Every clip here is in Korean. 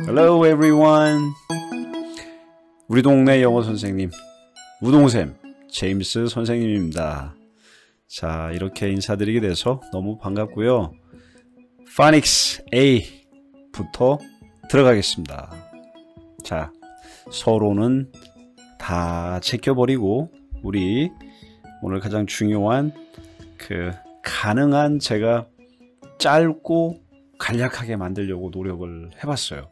Hello everyone. 우리 동네 영어 선생님 우동쌤 제임스 선생님입니다. 자, 이렇게 인사드리게 돼서 너무 반갑고요. Phonics A부터 들어가겠습니다. 자, 서로는 다 제껴버리고 우리 오늘 가장 중요한 가능한 제가 짧고 간략하게 만들려고 노력을 해봤어요.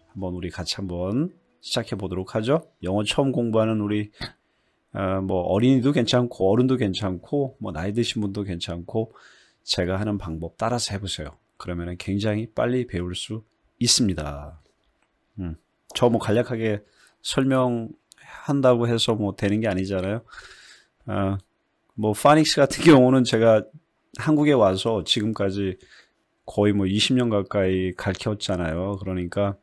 한번 우리 같이 한번 시작해 보도록 하죠. 영어 처음 공부하는 우리 뭐 어린이도 괜찮고 어른도 괜찮고 뭐 나이 드신 분도 괜찮고 제가 하는 방법 따라서 해보세요. 그러면 굉장히 빨리 배울 수 있습니다. 저 뭐 간략하게 설명한다고 해서 뭐 되는 게 아니잖아요. 뭐 파닉스 같은 경우는 제가 한국에 와서 지금까지 거의 뭐 20년 가까이 가르쳤잖아요. 그러니까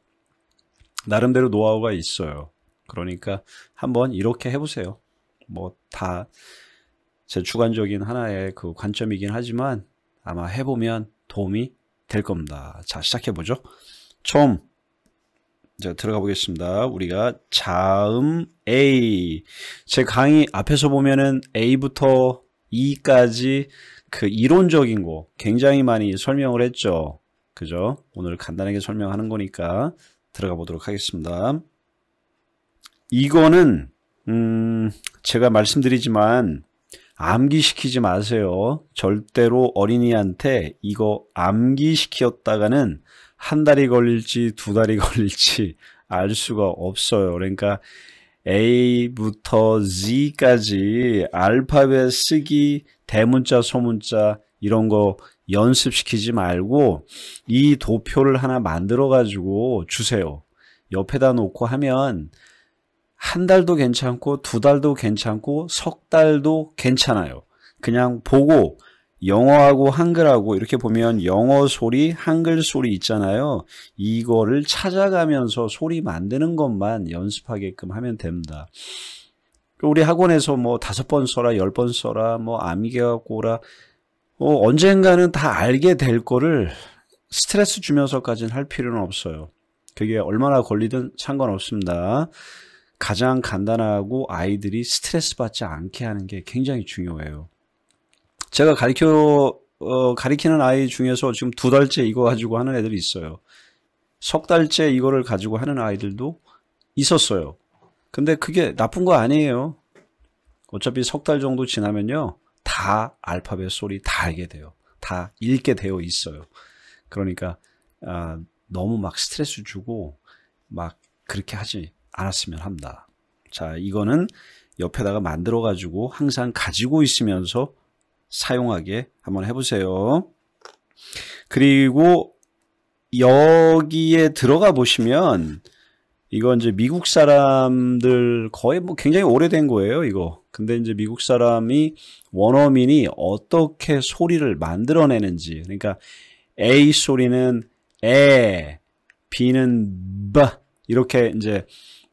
나름대로 노하우가 있어요. 그러니까 한번 이렇게 해보세요. 뭐 다 제 주관적인 하나의 그 관점이긴 하지만 아마 해보면 도움이 될 겁니다. 자, 시작해보죠. 처음 이제 들어가 보겠습니다. 우리가 자음 A, 제 강의 앞에서 보면은 A부터 E까지 그 이론적인 거 굉장히 많이 설명을 했죠. 그죠? 오늘 간단하게 설명하는 거니까 들어가 보도록 하겠습니다. 이거는 제가 말씀드리지만 암기시키지 마세요. 절대로 어린이한테 이거 암기시켰다가는 한 달이 걸릴지 두 달이 걸릴지 알 수가 없어요. 그러니까 A부터 Z까지 알파벳 쓰기, 대문자, 소문자 이런 거 연습시키지 말고 이 도표를 하나 만들어 가지고 주세요. 옆에다 놓고 하면 한 달도 괜찮고 두 달도 괜찮고 석 달도 괜찮아요. 그냥 보고 영어하고 한글하고 이렇게 보면 영어 소리, 한글 소리 있잖아요. 이거를 찾아가면서 소리 만드는 것만 연습하게끔 하면 됩니다. 우리 학원에서 뭐 5번 써라, 10번 써라, 뭐 암기하고 오라, 언젠가는 다 알게 될 거를 스트레스 주면서까지는 할 필요는 없어요. 그게 얼마나 걸리든 상관없습니다. 가장 간단하고 아이들이 스트레스 받지 않게 하는 게 굉장히 중요해요. 제가 가리키는 아이 중에서 지금 2달째 이거 가지고 하는 애들이 있어요. 석 달째 이거를 가지고 하는 아이들도 있었어요. 근데 그게 나쁜 거 아니에요. 어차피 석 달 정도 지나면요. 다 알파벳 소리 다 알게 돼요. 다 읽게 되어 있어요. 그러니까 너무 막 스트레스 주고 막 그렇게 하지 않았으면 합니다. 자, 이거는 옆에다가 만들어 가지고 항상 가지고 있으면서 사용하게 한번 해보세요. 그리고 여기에 들어가 보시면 이건 이제 미국 사람들 거의 뭐 굉장히 오래된 거예요, 이거. 근데 이제 미국 사람이 원어민이 어떻게 소리를 만들어내는지. 그러니까 A 소리는 에, B는 B 이렇게 이제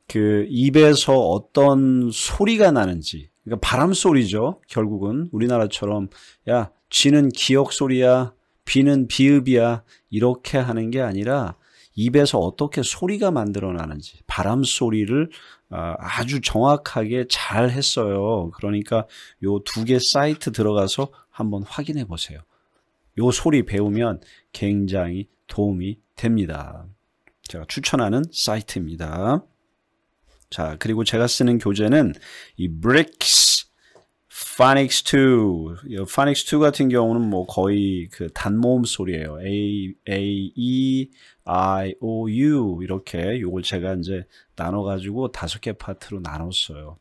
그 입에서 어떤 소리가 나는지. 그러니까 바람 소리죠. 결국은 우리나라처럼 야, G는 기역 소리야, B는 비읍이야 이렇게 하는 게 아니라 입에서 어떻게 소리가 만들어나는지 바람 소리를 아주 정확하게 잘 했어요. 그러니까 요 2개 사이트 들어가서 한번 확인해 보세요. 요 소리 배우면 굉장히 도움이 됩니다. 제가 추천하는 사이트입니다. 자, 그리고 제가 쓰는 교재는 이 Bricks Phonics 2. Phonics 2 같은 경우는 뭐 거의 그 단모음 소리예요. A, E, I, O, U 이렇게 요걸 제가 이제 나눠가지고 5개 파트로 나눴어요.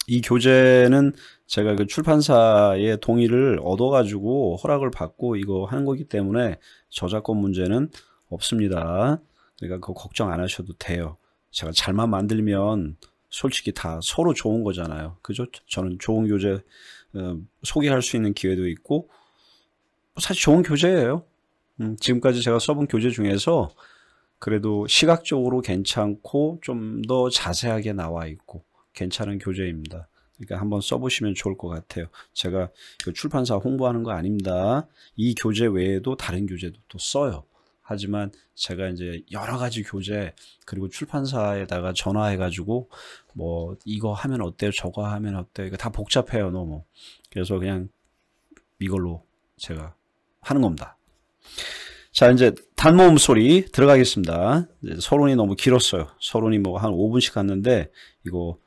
이 교재는 제가 그 출판사의 동의를 얻어가지고 허락을 받고 이거 하는 거기 때문에 저작권 문제는 없습니다. 그러니까 그거 걱정 안 하셔도 돼요. 제가 잘만 만들면 솔직히 다 서로 좋은 거잖아요. 그죠? 저는 좋은 교재 소개할 수 있는 기회도 있고 사실 좋은 교재예요. 지금까지 제가 써본 교재 중에서 그래도 시각적으로 괜찮고 좀 더 자세하게 나와 있고 괜찮은 교재입니다. 그러니까 한번 써보시면 좋을 것 같아요. 제가 출판사 홍보하는 거 아닙니다. 이 교재 외에도 다른 교재도 또 써요. 하지만 제가 이제 여러 가지 교재 그리고 출판사에다가 전화해가지고 뭐 이거 하면 어때요? 저거 하면 어때요? 이거 다 복잡해요, 너무. 그래서 그냥 이걸로 제가 하는 겁니다. 자, 이제 단모음 소리 들어가겠습니다. 서론이 너무 길었어요. 서론이 뭐 한 5분씩 갔는데 이거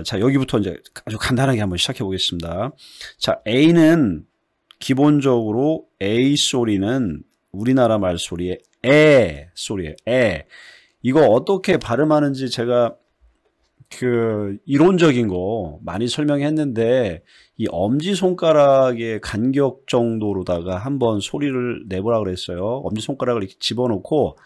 자, 여기부터 이제 아주 간단하게 한번 시작해 보겠습니다. 자, A는 기본적으로 A 소리는 우리나라 말소리의 에 소리예요. 에. 이거 어떻게 발음하는지 제가 그 이론적인 거 많이 설명했는데 이 엄지손가락의 간격 정도로다가 한번 소리를 내보라 그랬어요. 엄지손가락을 이렇게 집어넣고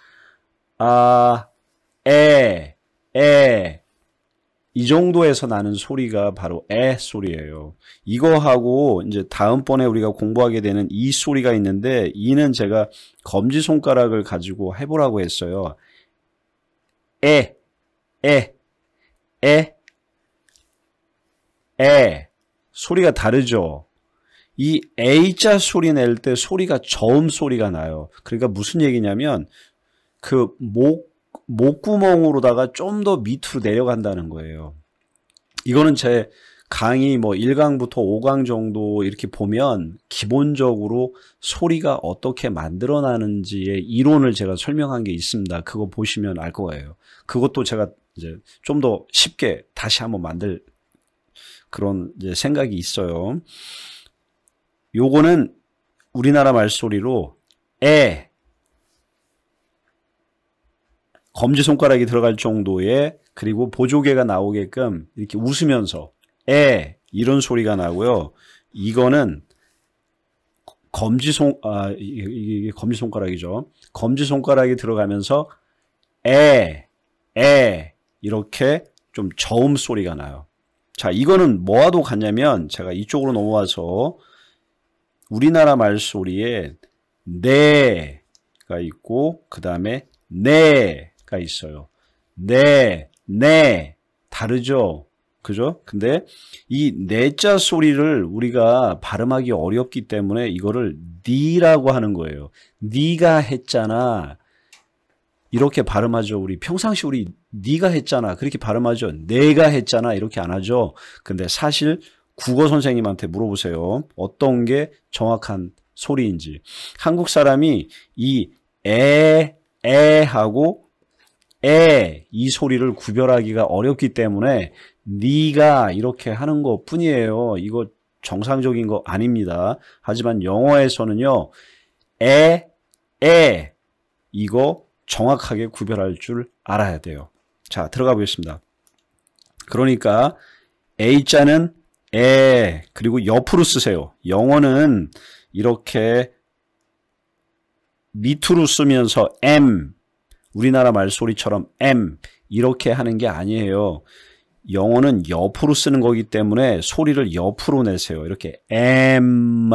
이 정도에서 나는 소리가 바로 에 소리예요. 이거하고 이제 다음번에 우리가 공부하게 되는 이 소리가 있는데 이는 제가 검지손가락을 가지고 해보라고 했어요. 에 소리가 다르죠. 이 A자 소리 낼 때 소리가 저음 소리가 나요. 그러니까 무슨 얘기냐면 그 목구멍으로다가 좀 더 밑으로 내려간다는 거예요. 이거는 제 강의 뭐 1강부터 5강 정도 이렇게 보면 기본적으로 소리가 어떻게 만들어나는지의 이론을 제가 설명한 게 있습니다. 그거 보시면 알 거예요. 그것도 제가 이제 좀 더 쉽게 다시 한번 만들 그런 이제 생각이 있어요. 요거는 우리나라 말소리로 검지손가락이 들어갈 정도의 그리고 보조개가 나오게끔 이렇게 웃으면서 이런 소리가 나고요. 이거는 이게 검지손가락이죠. 검지손가락이 들어가면서 이렇게 좀 저음 소리가 나요. 자, 이거는 뭐와도 같냐면 제가 이쪽으로 넘어와서 우리나라 말소리에 네가 있고 그 다음에 네가 있어요. 네 다르죠? 그죠? 근데 이 네자 소리를 우리가 발음하기 어렵기 때문에 이거를 니라고 하는 거예요. 니가 했잖아. 이렇게 발음하죠. 우리 평상시 우리 니가 했잖아. 그렇게 발음하죠. 내가 했잖아. 이렇게 안 하죠. 근데 사실 국어 선생님한테 물어보세요. 어떤 게 정확한 소리인지. 한국 사람이 이 하고 이 소리를 구별하기가 어렵기 때문에 니가 이렇게 하는 것 뿐이에요. 이거 정상적인 거 아닙니다. 하지만 영어에서는요. 이거 정확하게 구별할 줄 알아야 돼요. 자, 들어가 보겠습니다. 그러니까 A자는 그리고 옆으로 쓰세요. 영어는 이렇게 밑으로 쓰면서 M 우리나라 말소리처럼 M 이렇게 하는 게 아니에요. 영어는 옆으로 쓰는 거기 때문에 소리를 옆으로 내세요. 이렇게 M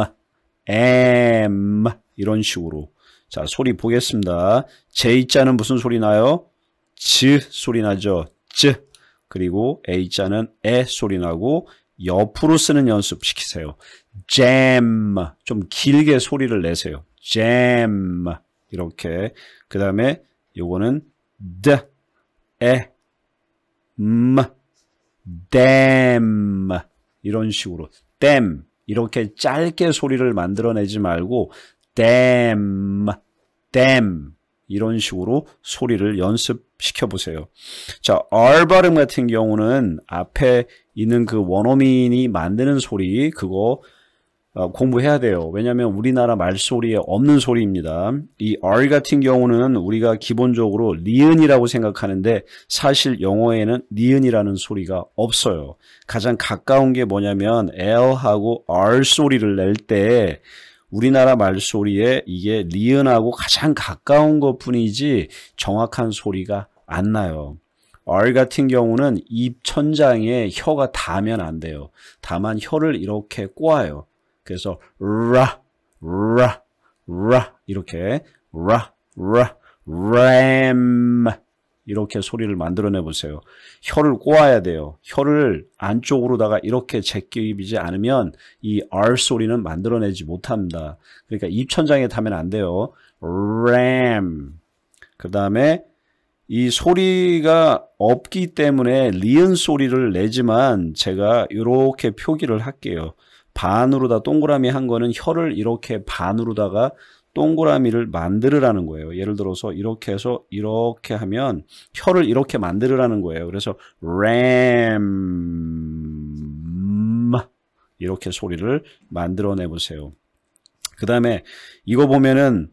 이런 식으로. 자, 소리 보겠습니다. J자는 무슨 소리 나요? 즈 소리 나죠. 즈. 그리고 A자는 소리 나고 옆으로 쓰는 연습 시키세요. jam. 좀 길게 소리를 내세요. jam. 이렇게. 그 다음에 요거는 damn. 이런 식으로. damn. 이렇게 짧게 소리를 만들어내지 말고 damn. 이런 식으로 소리를 연습시켜 보세요. 자, R 발음 같은 경우는 앞에 있는 그 원어민이 만드는 소리 그거 공부해야 돼요. 왜냐하면 우리나라 말소리에 없는 소리입니다. 이 R 같은 경우는 우리가 기본적으로 니은이라고 생각하는데 사실 영어에는 니은이라는 소리가 없어요. 가장 가까운 게 뭐냐면 L하고 R 소리를 낼 때 우리나라 말소리에 이게 리은하고 가장 가까운 것 뿐이지 정확한 소리가 안 나요. R 같은 경우는 입 천장에 혀가 닿으면 안 돼요. 다만 혀를 이렇게 꼬아요. 그래서 이렇게 ram 이렇게 소리를 만들어내 보세요. 혀를 꼬아야 돼요. 혀를 안쪽으로다가 이렇게 제끼지 않으면 이 R 소리는 만들어내지 못합니다. 그러니까 입천장에 타면 안 돼요. 램. 그 다음에 이 소리가 없기 때문에 리은 소리를 내지만 제가 이렇게 표기를 할게요. 반으로다 동그라미 한 거는 혀를 이렇게 반으로다가 동그라미를 만들으라는 거예요. 예를 들어서 이렇게 해서 이렇게 하면 혀를 이렇게 만들으라는 거예요. 그래서 램 이렇게 소리를 만들어내 보세요. 그 다음에 이거 보면은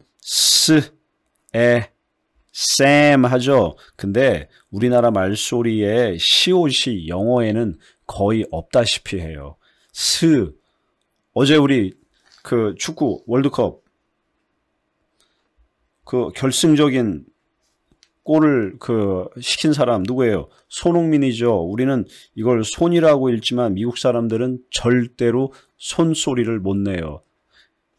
에 쌤 하죠. 근데 우리나라 말소리에 시옷이 영어에는 거의 없다시피 해요. 어제 우리 그 축구 월드컵 그 결승적인 골을 시킨 사람 누구예요? 손흥민이죠. 우리는 이걸 손이라고 읽지만 미국 사람들은 절대로 손소리를 못 내요.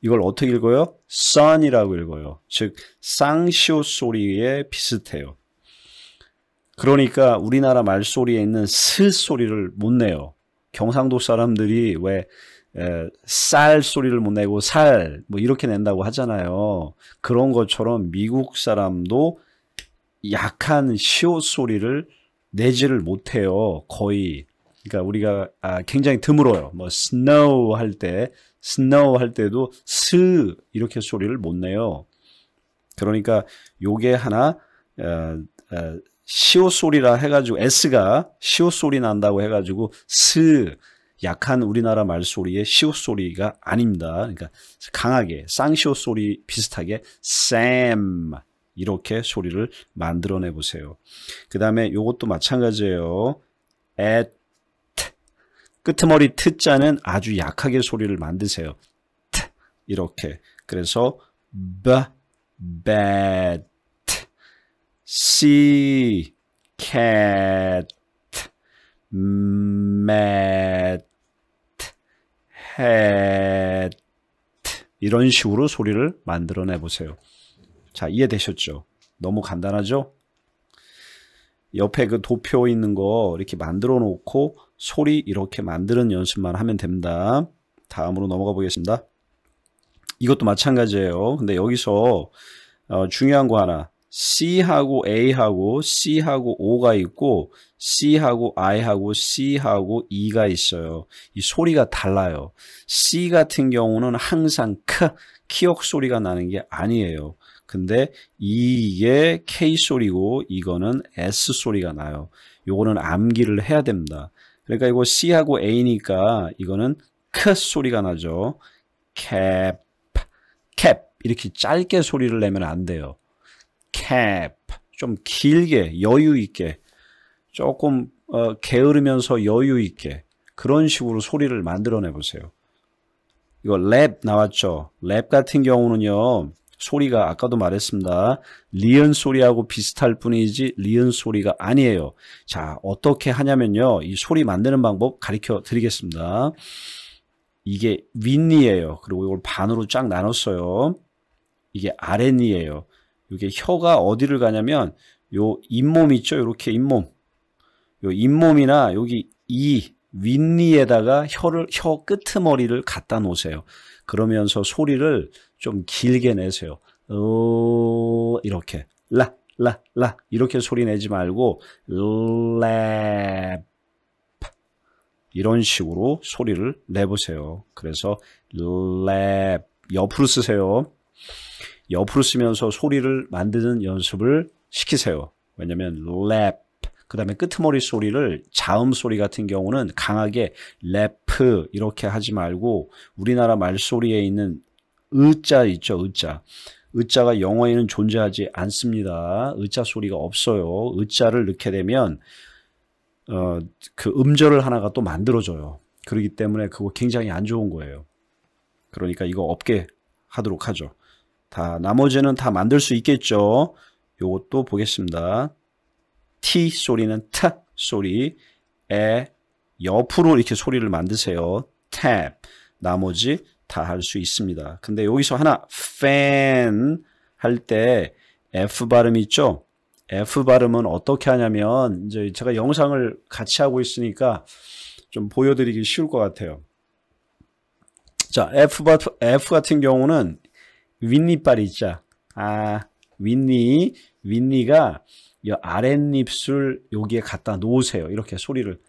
이걸 어떻게 읽어요? son이라고 읽어요. 즉 쌍시옷 소리에 비슷해요. 그러니까 우리나라 말소리에 있는 스 소리를 못 내요. 경상도 사람들이 왜 쌀 소리를 못 내고 살 뭐 이렇게 낸다고 하잖아요. 그런 것처럼 미국 사람도 약한 시옷 소리를 내지를 못해요. 거의. 그러니까 우리가 굉장히 드물어요. 뭐 snow 할 때도 스 이렇게 소리를 못 내요. 그러니까 요게 하나 시옷 소리라 해가지고 S가 시옷 소리 난다고 해가지고 스 약한 우리나라 말소리의 시옷 소리가 아닙니다. 그러니까 강하게 쌍시옷 소리 비슷하게 쌤 이렇게 소리를 만들어내 보세요. 그 다음에 요것도 마찬가지예요. at 끄트머리 트자는 아주 약하게 소리를 만드세요. 트 이렇게. 그래서 bat c cat mat hat 이런 식으로 소리를 만들어내 보세요. 자, 이해되셨죠? 너무 간단하죠? 옆에 그 도표 있는 거 이렇게 만들어 놓고 소리 이렇게 만드는 연습만 하면 됩니다. 다음으로 넘어가 보겠습니다. 이것도 마찬가지예요. 근데 여기서 중요한 거 하나. C하고 A하고 C하고 O가 있고 C하고 I하고 C하고 E가 있어요. 이 소리가 달라요. C 같은 경우는 항상 키역 소리가 나는 게 아니에요. 근데 이게 K 소리고 이거는 S 소리가 나요. 요거는 암기를 해야 됩니다. 그러니까 이거 C하고 A니까 이거는 크 소리가 나죠. 캡 이렇게 짧게 소리를 내면 안 돼요. 캡 좀 길게 여유 있게 조금 게으르면서 여유 있게 그런 식으로 소리를 만들어내 보세요. 이거 랩 나왔죠. 랩 같은 경우는요. 소리가 아까도 말했습니다. 리은 소리하고 비슷할 뿐이지 리은 소리가 아니에요. 자, 어떻게 하냐면요. 이 소리 만드는 방법 가르쳐 드리겠습니다. 이게 윗니예요. 그리고 이걸 반으로 쫙 나눴어요. 이게 아랫니예요. 이게 혀가 어디를 가냐면 요 잇몸 있죠? 이렇게 잇몸. 요 잇몸이나 여기 이 윗니에다가 혀 끄트머리를 갖다 놓으세요. 그러면서 소리를 좀 길게 내세요. 이렇게 라 이렇게 소리 내지 말고 랩 이런 식으로 소리를 내보세요. 그래서 랩 옆으로 쓰세요. 옆으로 쓰면서 소리를 만드는 연습을 시키세요. 왜냐면 랩 그 다음에 끄트머리 소리를 자음 소리 같은 경우는 강하게 래프 이렇게 하지 말고 우리나라 말소리에 있는 으자 있죠. 으자가 영어에는 존재하지 않습니다. 으자 소리가 없어요. 으자를 넣게 되면 그 음절을 하나가 또 만들어져요. 그렇기 때문에 그거 굉장히 안 좋은 거예요. 그러니까 이거 없게 하도록 하죠. 다 나머지는 다 만들 수 있겠죠. 요것도 보겠습니다. T 소리는 T 소리, 옆으로 이렇게 소리를 만드세요. tap. 나머지 다 할 수 있습니다. 근데 여기서 하나 fan 할 때 F 발음 있죠? F 발음은 어떻게 하냐면 이제 제가 영상을 같이 하고 있으니까 좀 보여드리기 쉬울 것 같아요. 자, F 같은 경우는 윗니빨이 있죠. 윗니가 이 아랫입술 여기에 갖다 놓으세요. 이렇게 소리를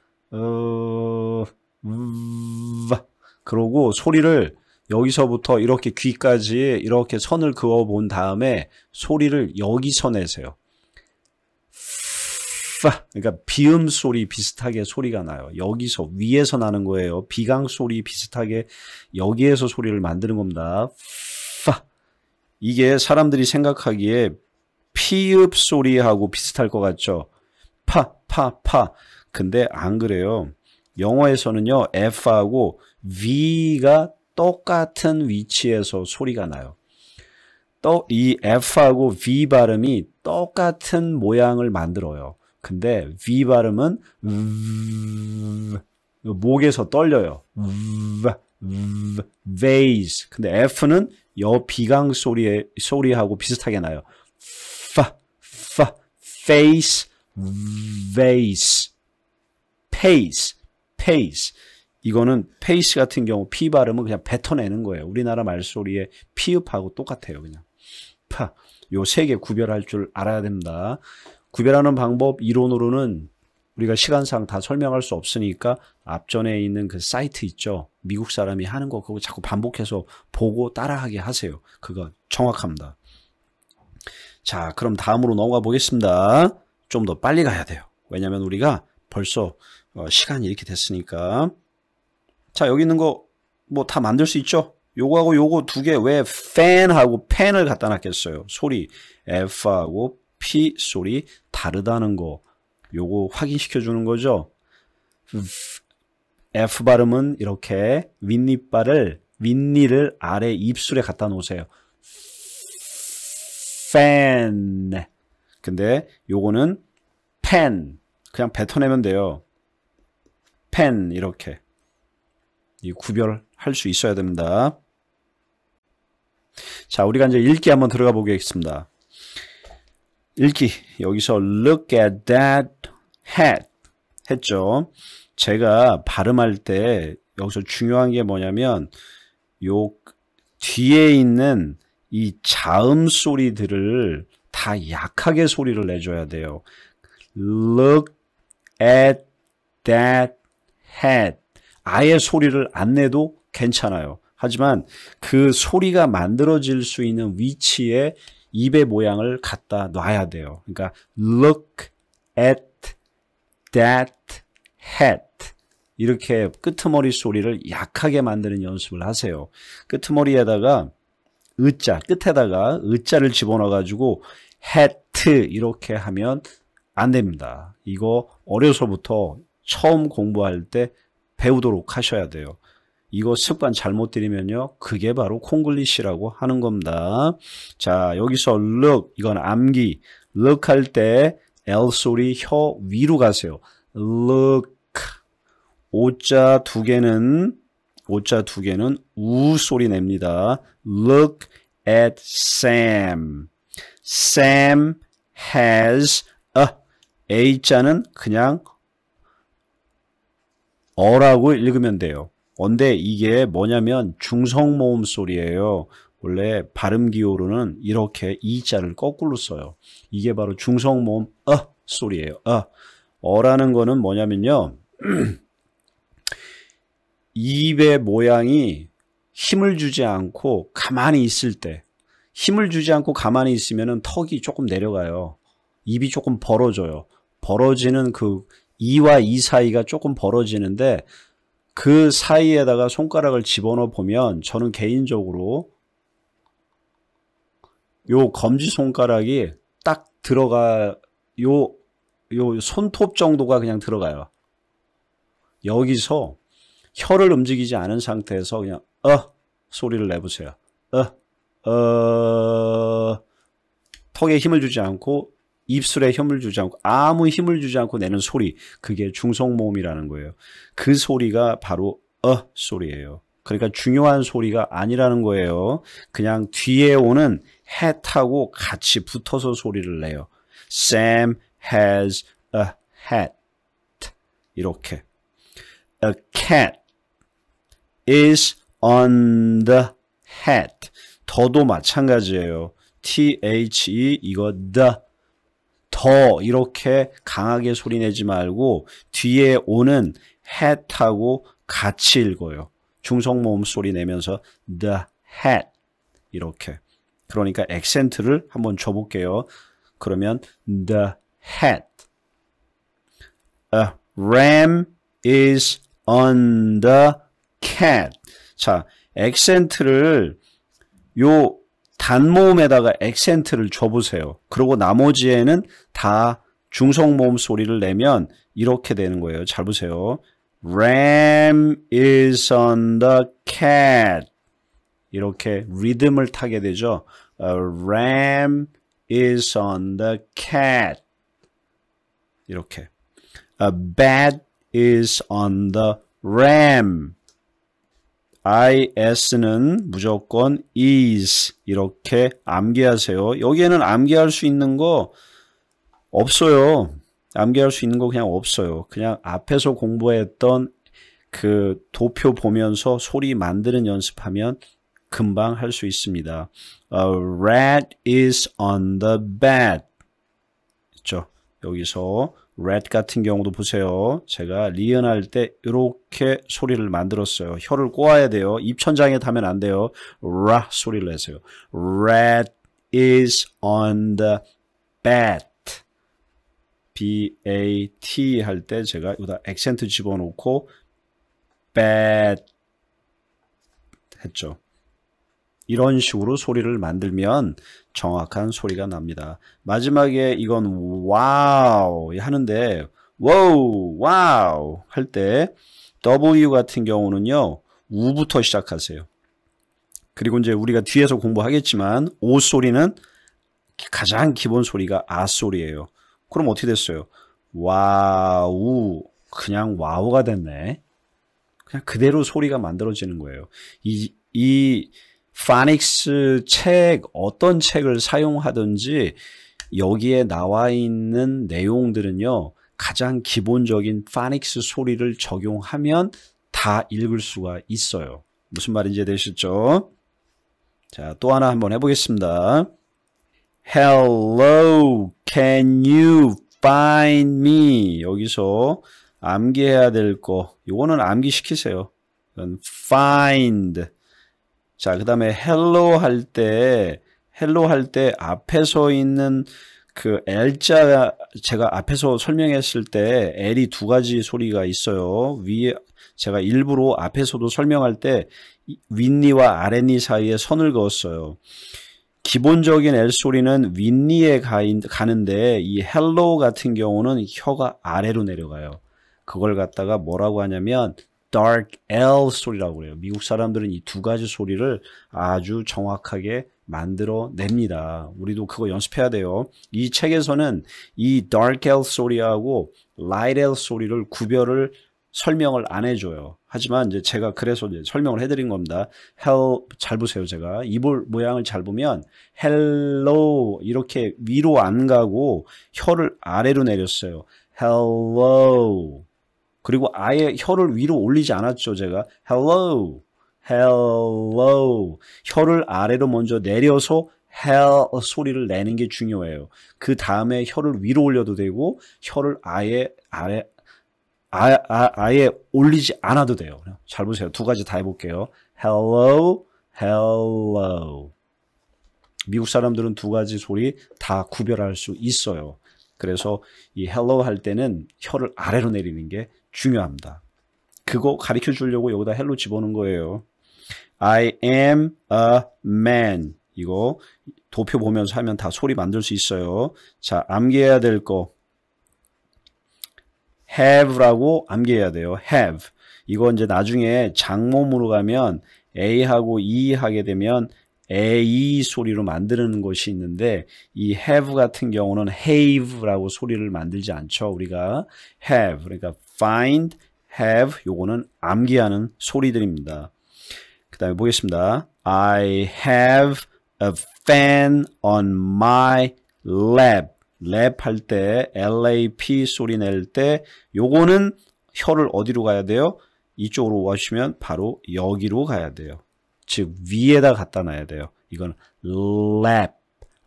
그러고 소리를 여기서부터 이렇게 귀까지 이렇게 선을 그어 본 다음에 소리를 여기서 내세요. 그러니까 비음 소리 비슷하게 소리가 나요. 여기서 위에서 나는 거예요. 비강 소리 비슷하게 여기에서 소리를 만드는 겁니다. 이게 사람들이 생각하기에 피읍 소리하고 비슷할 것 같죠. 파. 근데 안 그래요. 영어에서는요. F하고 V가 똑같은 위치에서 소리가 나요. 또 이 F하고 V 발음이 똑같은 모양을 만들어요. 근데 V 발음은 목에서 떨려요. vase. 근데 F는 여 비강 소리하고 비슷하게 나요. face, vase, pace. 이거는 pace 같은 경우 P 발음은 그냥 뱉어내는 거예요. 우리나라 말소리의 피읍하고 똑같아요. 그냥 요 세 개 구별할 줄 알아야 됩니다. 구별하는 방법 이론으로는 우리가 시간상 다 설명할 수 없으니까 앞전에 있는 그 사이트 있죠. 미국 사람이 하는 거 그거 자꾸 반복해서 보고 따라하게 하세요. 그거 정확합니다. 자, 그럼 다음으로 넘어가 보겠습니다. 좀 더 빨리 가야 돼요. 왜냐하면 우리가 벌써 시간이 이렇게 됐으니까. 자, 여기 있는 거 뭐 다 만들 수 있죠? 요거하고 요거 두 개 왜 fan하고 pen을 갖다 놨겠어요? 소리 F하고 P 소리 다르다는 거 요거 확인시켜 주는 거죠. F 발음은 이렇게 윗니를 아래 입술에 갖다 놓으세요. fan. 근데 요거는 pen. 그냥 뱉어내면 돼요. pen 이렇게. 이 구별할 수 있어야 됩니다. 자, 우리가 이제 읽기 한번 들어가 보겠습니다. 읽기. 여기서 look at that hat 했죠. 제가 발음할 때 여기서 중요한 게 뭐냐면 요 뒤에 있는 이 자음 소리들을 다 약하게 소리를 내줘야 돼요. Look at that hat. 아예 소리를 안 내도 괜찮아요. 하지만 그 소리가 만들어질 수 있는 위치에 입의 모양을 갖다 놔야 돼요. 그러니까 look at that hat. 이렇게 끄트머리 소리를 약하게 만드는 연습을 하세요. 끄트머리에다가 으자, 끝에다가 으자를 집어넣어 가지고 hat 이렇게 하면 안 됩니다. 이거 어려서부터 처음 공부할 때 배우도록 하셔야 돼요. 이거 습관 잘못 들이면요. 그게 바로 콩글리시라고 하는 겁니다. 자, 여기서 look, 이건 암기. look 할 때 L 소리 혀 위로 가세요. look. 오자 두 개는 우 소리 냅니다. Look at Sam. Sam has a. A자는 그냥 어라고 읽으면 돼요. 근데 이게 뭐냐면 중성모음 소리예요. 원래 발음 기호로는 이렇게 이자를 거꾸로 써요. 이게 바로 중성모음 소리예요. 어라는 거는 뭐냐면요. 입의 모양이 힘을 주지 않고 가만히 있을 때, 힘을 주지 않고 가만히 있으면 턱이 조금 내려가요. 입이 조금 벌어져요. 벌어지는 그 이와 이 사이가 조금 벌어지는데 그 사이에다가 손가락을 집어넣어 보면 저는 개인적으로 요 검지손가락이 딱 들어가, 요 손톱 정도가 그냥 들어가요. 여기서 혀를 움직이지 않은 상태에서 그냥 소리를 내보세요. 턱에 힘을 주지 않고 입술에 힘을 주지 않고 아무 힘을 주지 않고 내는 소리, 그게 중성모음이라는 거예요. 그 소리가 바로 소리예요. 그러니까 중요한 소리가 아니라는 거예요. 그냥 뒤에 오는 hat하고 같이 붙어서 소리를 내요. Sam has a hat. 이렇게. A cat is on the hat. 더도 마찬가지예요. the 이거 더 이렇게 강하게 소리 내지 말고 뒤에 오는 hat하고 같이 읽어요. 중성모음 소리 내면서 the hat 이렇게. 그러니까 액센트를 한번 줘볼게요. 그러면 the hat. A ram is on the cat. 자, 액센트를 요 단모음에다가 액센트를 줘보세요. 그리고 나머지에는 다 중성모음 소리를 내면 이렇게 되는 거예요. 잘 보세요. Ram is on the cat. 이렇게 리듬을 타게 되죠. A ram is on the cat. 이렇게. A bat is on the ram. is는 무조건 is 이렇게 암기하세요. 여기에는 암기할 수 있는 거 없어요. 암기할 수 있는 거 그냥 없어요. 그냥 앞에서 공부했던 그 도표 보면서 소리 만드는 연습하면 금방 할 수 있습니다. A rat is on the bed. 그렇죠? 여기서 rat 같은 경우도 보세요. 제가 리은할 때 이렇게 소리를 만들었어요. 혀를 꼬아야 돼요. 입천장에 닿으면 안 돼요. 라 소리를 내세요. Rat is on the bed. B-A-T 할 때 제가 여기다 액센트 집어넣고 bed 했죠. 이런 식으로 소리를 만들면 정확한 소리가 납니다. 마지막에 이건 와우 하는데 와우 와우 할 때 W 같은 경우는요. 우부터 시작하세요. 그리고 이제 우리가 뒤에서 공부하겠지만 오 소리는 가장 기본 소리가 아 소리예요. 그럼 어떻게 됐어요? 와우 그냥 와우가 됐네. 그냥 그대로 소리가 만들어지는 거예요. 이 파닉스 책 어떤 책을 사용하든지 여기에 나와 있는 내용들은요. 가장 기본적인 파닉스 소리를 적용하면 다 읽을 수가 있어요. 무슨 말인지 되셨죠? 자, 또 하나 한번 해보겠습니다. Hello, can you find me? 여기서 암기해야 될 거, 이거는 암기시키세요. 이건 find. 자, 그 다음에 hello 할 때 앞에서 있는 그 L자 제가 앞에서 설명했을 때 L이 두 가지 소리가 있어요. 위에 제가 일부러 앞에서도 설명할 때 윗니와 아랫니 사이에 선을 그었어요. 기본적인 L 소리는 윗니에 가는데 이 hello 같은 경우는 혀가 아래로 내려가요. 그걸 갖다가 뭐라고 하냐면 dark L 소리라고 그래요. 미국 사람들은 이 두 가지 소리를 아주 정확하게 만들어 냅니다. 우리도 그거 연습해야 돼요. 이 책에서는 이 dark L 소리하고 light L 소리를 구별을 설명을 안 해줘요. 하지만 이제 제가 그래서 이제 설명을 해드린 겁니다. 잘 보세요. 제가 이볼 모양을 잘 보면 hello 이렇게 위로 안 가고 혀를 아래로 내렸어요. hello. 그리고 아예 혀를 위로 올리지 않았죠. 제가 hello, hello. 혀를 아래로 먼저 내려서 hell 소리를 내는 게 중요해요. 그 다음에 혀를 위로 올려도 되고 혀를 아예 올리지 않아도 돼요. 잘 보세요. 두 가지 다 해볼게요. hello, hello. 미국 사람들은 두 가지 소리 다 구별할 수 있어요. 그래서 이 hello 할 때는 혀를 아래로 내리는 게 중요합니다. 그거 가르쳐 주려고 여기다 hello 집어넣은 거예요. I am a man. 이거 도표 보면서 하면 다 소리 만들 수 있어요. 자, 암기해야 될 거. have라고 암기해야 돼요. have. 이거 이제 나중에 장모음으로 가면 A하고 E 하게 되면 A 소리로 만드는 것이 있는데 이 have 같은 경우는 have라고 소리를 만들지 않죠. 우리가 have. 그러니까 find, have 요거는 암기하는 소리들입니다. 그 다음에 보겠습니다. I have a fan on my lap. 랩 할 때 LAP 소리 낼 때 요거는 혀를 어디로 가야 돼요? 이쪽으로 와주시면 바로 여기로 가야 돼요. 즉 위에다 갖다 놔야 돼요. 이건 lap,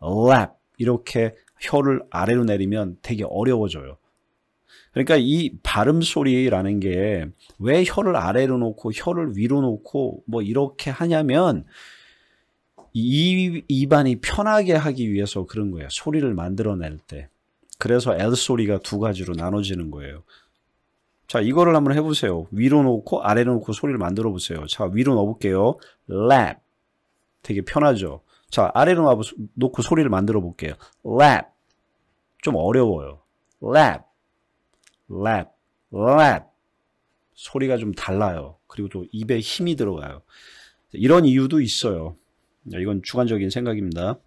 lap 이렇게 혀를 아래로 내리면 되게 어려워져요. 그러니까 이 발음 소리라는 게 왜 혀를 아래로 놓고 혀를 위로 놓고 뭐 이렇게 하냐면 입안이 편하게 하기 위해서 그런 거예요. 소리를 만들어낼 때. 그래서 L 소리가 두 가지로 나눠지는 거예요. 자, 이거를 한번 해보세요. 위로 놓고 아래로 놓고 소리를 만들어 보세요. 자, 위로 넣어볼게요. lap. 되게 편하죠. 자, 아래로 놓고 소리를 만들어 볼게요. lap. 좀 어려워요. lap. lap. lap. 소리가 좀 달라요. 그리고 또 입에 힘이 들어가요. 이런 이유도 있어요. 이건 주관적인 생각입니다.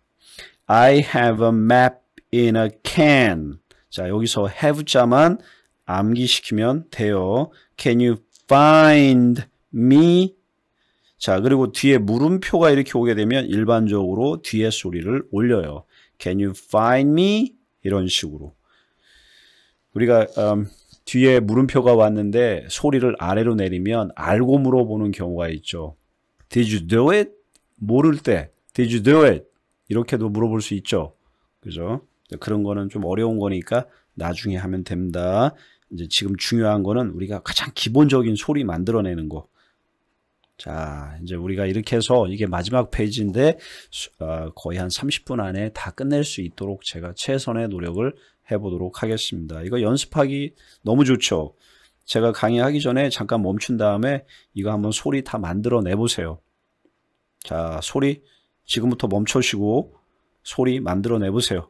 I have a map in a can. 자, 여기서 have 자만 암기시키면 돼요. Can you find me? 자, 그리고 뒤에 물음표가 이렇게 오게 되면 일반적으로 뒤에 소리를 올려요. Can you find me? 이런 식으로. 우리가 뒤에 물음표가 왔는데 소리를 아래로 내리면 알고 물어보는 경우가 있죠. Did you do it? 모를 때 Did you do it? 이렇게도 물어볼 수 있죠. 그죠? 그런 거는 좀 어려운 거니까 나중에 하면 됩니다. 이제 지금 중요한 거는 우리가 가장 기본적인 소리 만들어내는 거. 자, 이제 우리가 이렇게 해서 이게 마지막 페이지인데 거의 한 30분 안에 다 끝낼 수 있도록 제가 최선의 노력을 해보도록 하겠습니다. 이거 연습하기 너무 좋죠. 제가 강의하기 전에 잠깐 멈춘 다음에 이거 한번 소리 다 만들어 내보세요. 자, 소리 지금부터 멈추시고 소리 만들어 내보세요.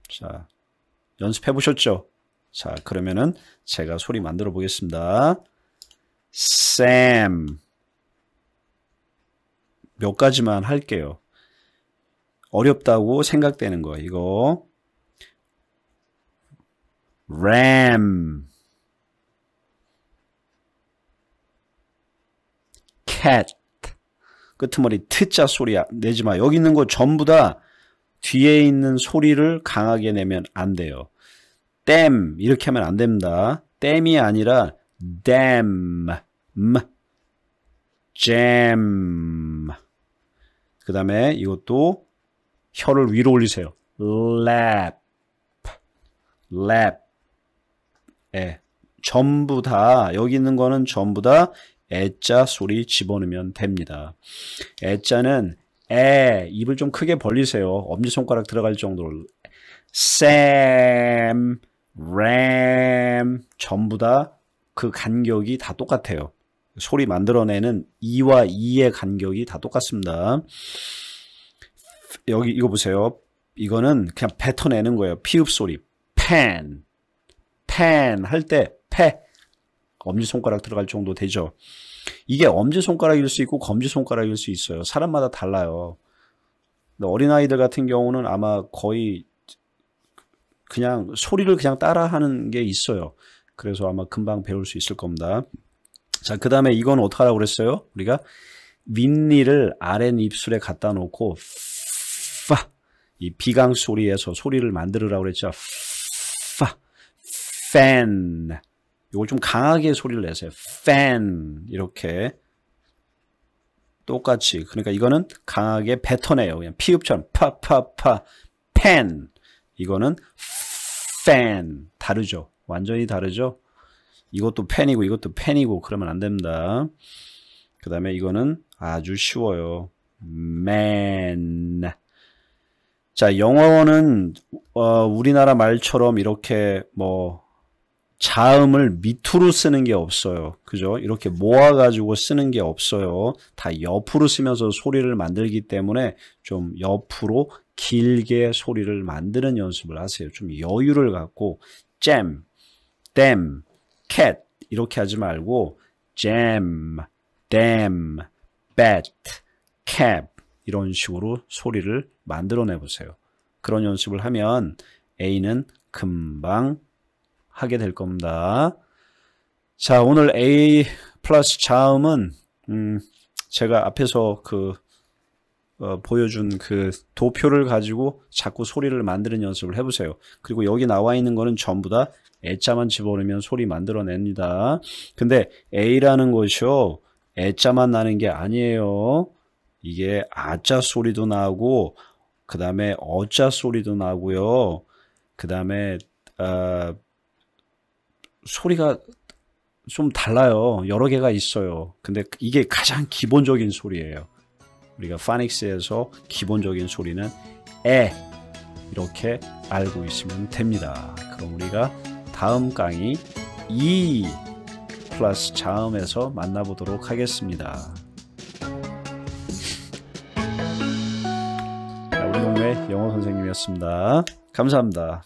자, 연습해 보셨죠? 자, 그러면은 제가 소리 만들어 보겠습니다. Sam. 몇 가지만 할게요. 어렵다고 생각되는 거 이거. Ram. Cat. 끄트머리 트자 소리 내지 마. 여기 있는 거 전부 다 뒤에 있는 소리를 강하게 내면 안 돼요. 댐 이렇게 하면 안 됩니다. 댐이 아니라 damn, jam. 그 다음에 이것도 혀를 위로 올리세요. lap, lap. 예, 전부 다 여기 있는 거는 전부 다 애자 소리 집어넣으면 됩니다. 애자는 입을 좀 크게 벌리세요. 엄지손가락 들어갈 정도로. Sam, ram 전부 다 그 간격이 다 똑같아요. 소리 만들어내는 이와 이의 간격이 다 똑같습니다. 여기 이거 보세요. 이거는 그냥 뱉어내는 거예요. 피읍 소리. pen, pen 할 때 패 엄지손가락 들어갈 정도 되죠. 이게 엄지손가락일 수 있고 검지손가락일 수 있어요. 사람마다 달라요. 어린아이들 같은 경우는 아마 거의 그냥 소리를 그냥 따라하는 게 있어요. 그래서 아마 금방 배울 수 있을 겁니다. 자, 그 다음에 이건 어떻게 하라고 그랬어요? 우리가 윗니를 아랫입술에 갖다 놓고 파, 이 비강 소리에서 소리를 만들으라고 그랬죠. 파, fan. 이걸 좀 강하게 소리를 내세요. fan 이렇게 똑같이. 그러니까 이거는 강하게 뱉어내요. 그냥 피읍처럼 파파파 pen. 이거는 fan. 다르죠. 완전히 다르죠. 이것도 펜이고 이것도 펜이고 그러면 안 됩니다. 그 다음에 이거는 아주 쉬워요. man. 자, 영어는 우리나라 말처럼 이렇게 뭐 자음을 밑으로 쓰는 게 없어요. 그죠? 이렇게 모아가지고 쓰는 게 없어요. 다 옆으로 쓰면서 소리를 만들기 때문에 좀 옆으로 길게 소리를 만드는 연습을 하세요. 좀 여유를 갖고 jam, damn, cat 이렇게 하지 말고 jam, damn, bat, cab 이런 식으로 소리를 만들어내 보세요. 그런 연습을 하면 A는 금방 하게 될 겁니다. 자, 오늘 A 플러스 자음은 제가 앞에서 그 보여준 그 도표를 가지고 자꾸 소리를 만드는 연습을 해보세요. 그리고 여기 나와 있는 거는 전부 다 애자만 집어넣으면 소리 만들어냅니다. 근데 A라는 것이요, 애자만 나는 게 아니에요. 이게 아자 소리도 나고, 그 다음에 어자 소리도 나고요. 그 다음에 소리가 좀 달라요. 여러 개가 있어요. 근데 이게 가장 기본적인 소리예요. 우리가 파닉스에서 기본적인 소리는 에, 이렇게 알고 있으면 됩니다. 그럼 우리가 다음 강의 이 플러스 자음에서 만나보도록 하겠습니다. 우리 동네 영어 선생님이었습니다. 감사합니다.